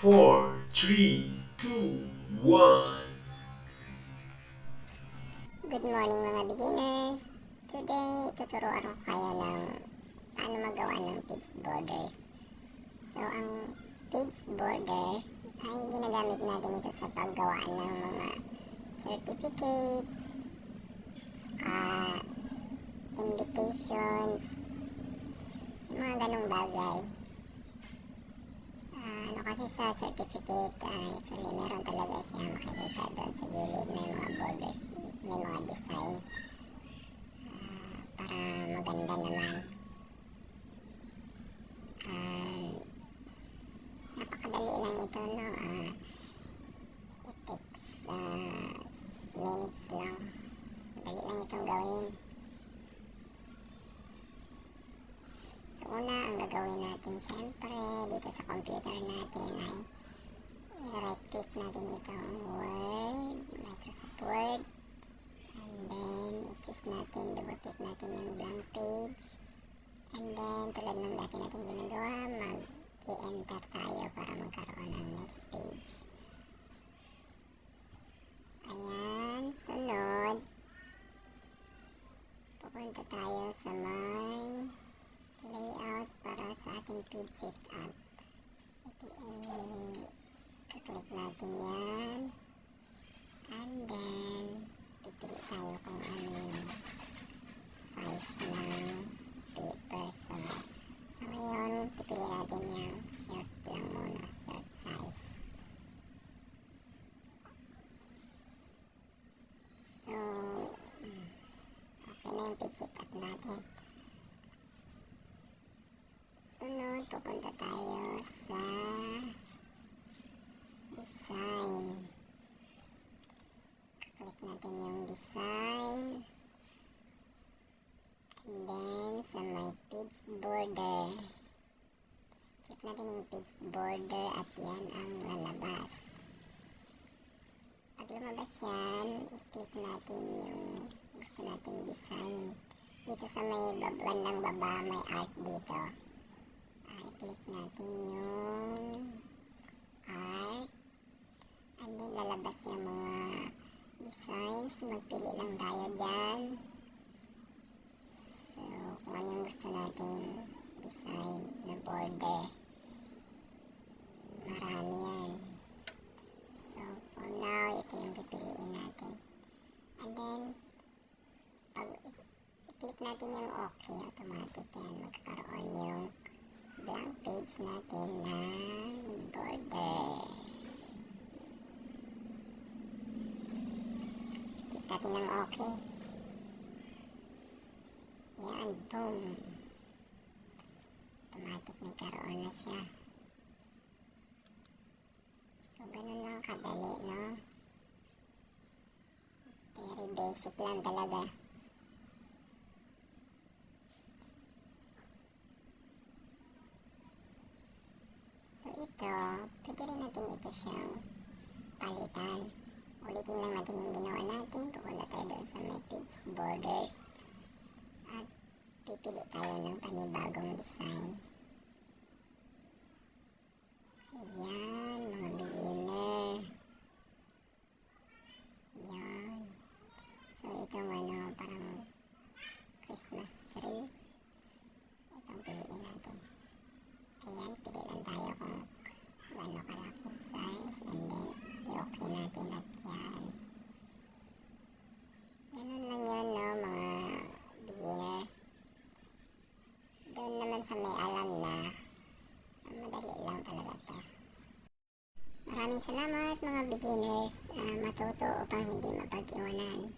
4, 3, 2, 1. Good morning mga beginners! Today, tuturuan ko kayo ng paano magawa ng page borders. So, ang page borders ay ginagamit natin ito sa paggawa ng mga certificates, invitations, mga ganong bagay. Kasi sa certificate, usually meron talaga siya makikita doon sa gilid, may mga borders, may mga design para maganda naman. Napakadali lang ito, no? It takes minutes lang. Madali lang itong gawin. So, una, ang gagawin natin syempre dito sa computer natin ay i-right click natin itong Word, Microsoft Word, and then i-choose natin, double click natin yung blank page, and then tulad ng dati natin ginagawa, mag-i-enter tayo para magkaroon ng next page. Ayan, sunod, pupunta tayo sa may layout para sa ating page setup. Click natin yan, and then pipili tayo kung ano yung size ng paper. So ngayon pipili natin yung short lang muna, short size. So okay na yung page setup natin. Sunod, pupunta tayo sa design. Click natin yung design. And then, sa may page border. Click natin yung page border at yan ang lalabas. Pag lumabas yan, i-click natin yung gusto nating design. Dito sa may bandang baba, may art dito. I-click natin yung art. And then lalabas yung mga designs. Magpili lang tayo dyan. So, kung ano yung gusto nating design na border. Marami yan. So, for now, ito yung pipiliin natin. And then, pag i-click natin yung okay, automatic yan. Magkakaroon yung blank page natin ng border. Click natin ng okay. Yan, boom. Automatic nagkaroon na siya. So, ganun lang kadali, no? Very basic lang talaga. Ito, pwede rin natin ito siyang palitan. Ulitin lang natin yung ginawa natin. Pupunta tayo doon sa may page borders. At pipili tayo ng panibagong design. Ayan, mga beginner. Ayan. So, itong ano, parang Christmas tree. Itong piliin natin. Ayan, pili lang tayo kung ano kalaking size, and then i-okay natin at yan. Ganun lang yun, no, mga beginner. Doon naman sa may alam na, madali lang talaga to. Maraming salamat mga beginners, matuto upang hindi mapag-iwanan.